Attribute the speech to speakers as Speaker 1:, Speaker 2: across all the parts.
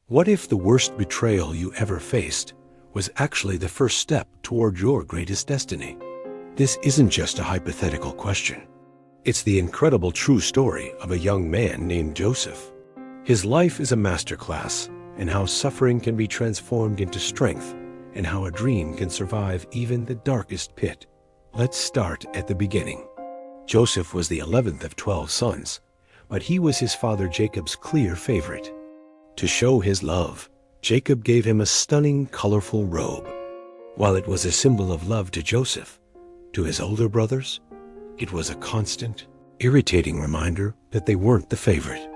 Speaker 1: What if the worst betrayal you ever faced was actually the first step toward your greatest destiny? This isn't just a hypothetical question. It's the incredible true story of a young man named Joseph. His life is a masterclass in how suffering can be transformed into strength and how a dream can survive even the darkest pit. Let's start at the beginning. Joseph was the 11th of 12 sons, but he was his father Jacob's clear favorite. To show his love, Jacob gave him a stunning, colorful robe. While it was a symbol of love to Joseph, to his older brothers, it was a constant, irritating reminder that they weren't the favorite.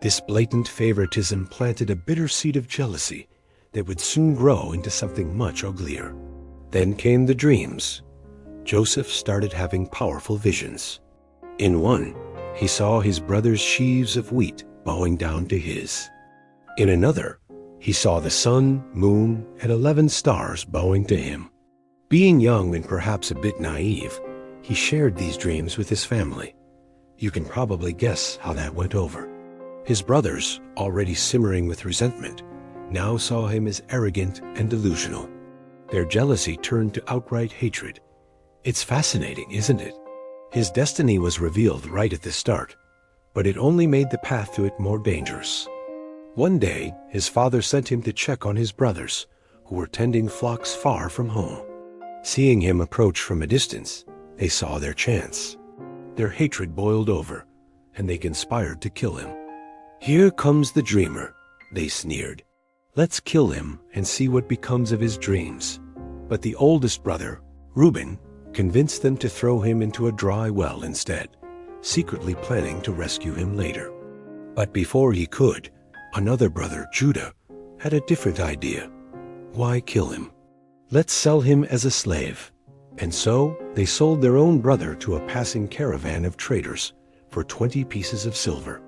Speaker 1: This blatant favoritism planted a bitter seed of jealousy that would soon grow into something much uglier. Then came the dreams. Joseph started having powerful visions. In one, he saw his brother's sheaves of wheat bowing down to his. In another, he saw the sun, moon, and 11 stars bowing to him. Being young and perhaps a bit naive, he shared these dreams with his family. You can probably guess how that went over. His brothers, already simmering with resentment, now saw him as arrogant and delusional. Their jealousy turned to outright hatred. It's fascinating, isn't it? His destiny was revealed right at the start, but it only made the path to it more dangerous. One day, his father sent him to check on his brothers, who were tending flocks far from home. Seeing him approach from a distance, they saw their chance. Their hatred boiled over, and they conspired to kill him. "Here comes the dreamer," they sneered. "Let's kill him and see what becomes of his dreams." But the oldest brother, Reuben, convinced them to throw him into a dry well instead, secretly planning to rescue him later. But before he could, another brother, Judah, had a different idea. Why kill him? Let's sell him as a slave. And so they sold their own brother to a passing caravan of traders for 20 pieces of silver.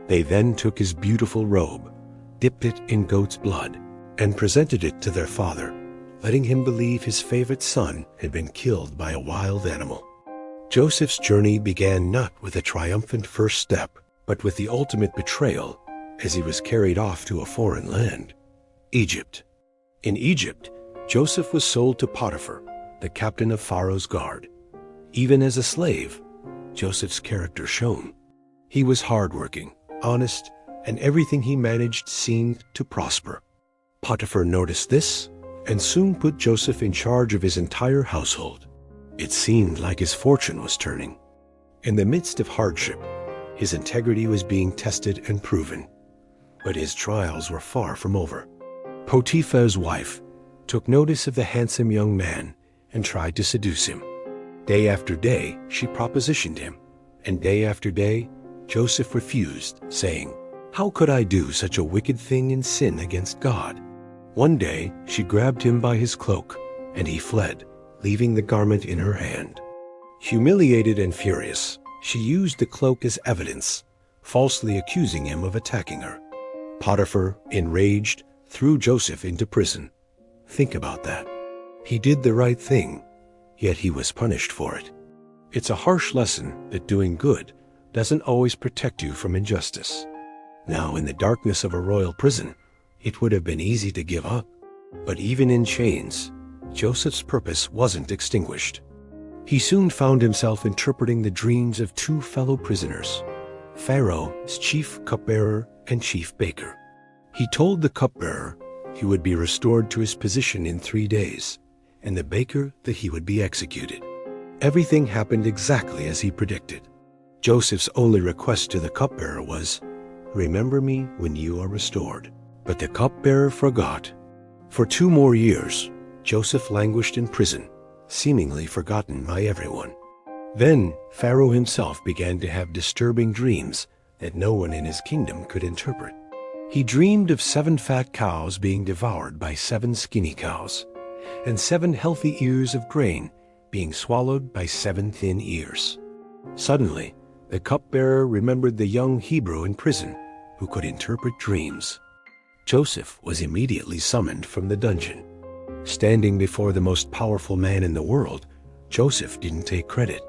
Speaker 1: They then took his beautiful robe, dipped it in goat's blood, and presented it to their father, letting him believe his favorite son had been killed by a wild animal. Joseph's journey began not with a triumphant first step, but with the ultimate betrayal as he was carried off to a foreign land, Egypt. In Egypt, Joseph was sold to Potiphar, the captain of Pharaoh's guard. Even as a slave, Joseph's character shone. He was hardworking, honest, and everything he managed seemed to prosper. Potiphar noticed this and soon put Joseph in charge of his entire household. It seemed like his fortune was turning. In the midst of hardship, his integrity was being tested and proven. But his trials were far from over. Potiphar's wife took notice of the handsome young man and tried to seduce him. Day after day, she propositioned him, and day after day, Joseph refused, saying, "How could I do such a wicked thing and sin against God?" One day, she grabbed him by his cloak, and he fled, leaving the garment in her hand. Humiliated and furious, she used the cloak as evidence, falsely accusing him of attacking her. Potiphar, enraged, threw Joseph into prison. Think about that. He did the right thing, yet he was punished for it. It's a harsh lesson that doing good doesn't always protect you from injustice. Now, in the darkness of a royal prison, it would have been easy to give up. But even in chains, Joseph's purpose wasn't extinguished. He soon found himself interpreting the dreams of 2 fellow prisoners, Pharaoh, his chief cupbearer and chief baker. He told the cupbearer he would be restored to his position in 3 days, and the baker that he would be executed. Everything happened exactly as he predicted. Joseph's only request to the cupbearer was, "Remember me when you are restored." But the cupbearer forgot. For 2 more years, Joseph languished in prison, seemingly forgotten by everyone. Then Pharaoh himself began to have disturbing dreams that no one in his kingdom could interpret. He dreamed of 7 fat cows being devoured by 7 skinny cows, and 7 healthy ears of grain being swallowed by 7 thin ears. Suddenly, the cupbearer remembered the young Hebrew in prison who could interpret dreams. Joseph was immediately summoned from the dungeon. Standing before the most powerful man in the world, Joseph didn't take credit.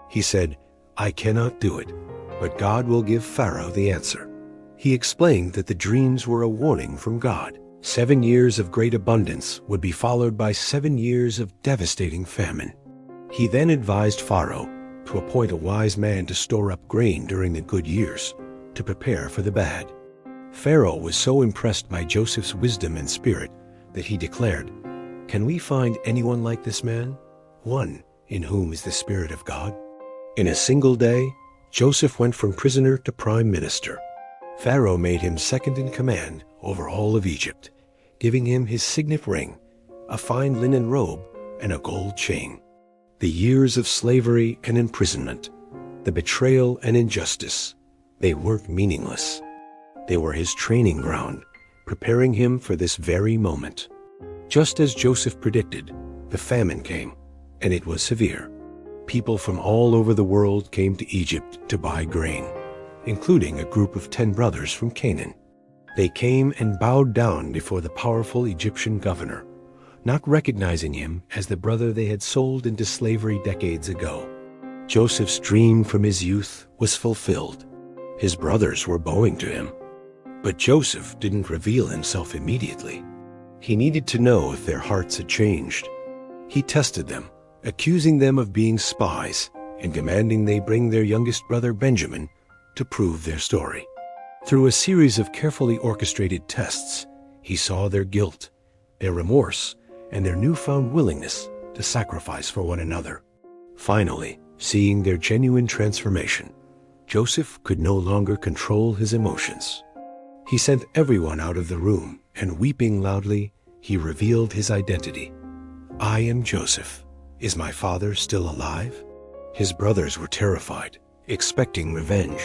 Speaker 1: He said, "I cannot do it, but God will give Pharaoh the answer." He explained that the dreams were a warning from God. 7 years of great abundance would be followed by 7 years of devastating famine. He then advised Pharaoh to appoint a wise man to store up grain during the good years, to prepare for the bad. Pharaoh was so impressed by Joseph's wisdom and spirit that he declared, "Can we find anyone like this man? One in whom is the Spirit of God?" In a single day, Joseph went from prisoner to prime minister. Pharaoh made him second in command over all of Egypt, giving him his signet ring, a fine linen robe, and a gold chain. The years of slavery and imprisonment, the betrayal and injustice, they weren't meaningless. They were his training ground, preparing him for this very moment. Just as Joseph predicted, the famine came, and it was severe. People from all over the world came to Egypt to buy grain, including a group of 10 brothers from Canaan. They came and bowed down before the powerful Egyptian governor, not recognizing him as the brother they had sold into slavery decades ago. Joseph's dream from his youth was fulfilled. His brothers were bowing to him. But Joseph didn't reveal himself immediately. He needed to know if their hearts had changed. He tested them, accusing them of being spies and demanding they bring their youngest brother Benjamin to prove their story. Through a series of carefully orchestrated tests, he saw their guilt, their remorse, and their newfound willingness to sacrifice for one another. Finally, seeing their genuine transformation, Joseph could no longer control his emotions. He sent everyone out of the room, and weeping loudly, he revealed his identity. "I am Joseph. Is my father still alive?" His brothers were terrified, expecting revenge.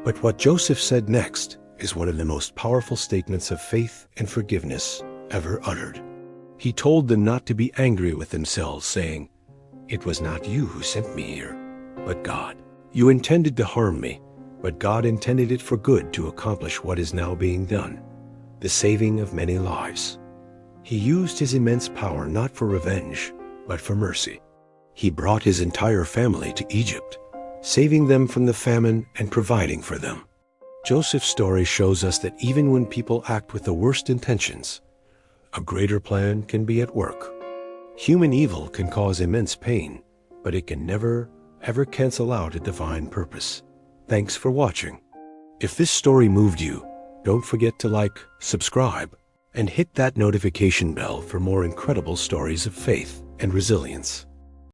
Speaker 1: But what Joseph said next is one of the most powerful statements of faith and forgiveness ever uttered. He told them not to be angry with themselves, saying, "It was not you who sent me here, but God. You intended to harm me, but God intended it for good to accomplish what is now being done, the saving of many lives." He used his immense power not for revenge, but for mercy. He brought his entire family to Egypt, saving them from the famine and providing for them. Joseph's story shows us that even when people act with the worst intentions, a greater plan can be at work. Human evil can cause immense pain, but it can never, ever cancel out a divine purpose. Thanks for watching. If this story moved you, don't forget to like, subscribe, and hit that notification bell for more incredible stories of faith and resilience.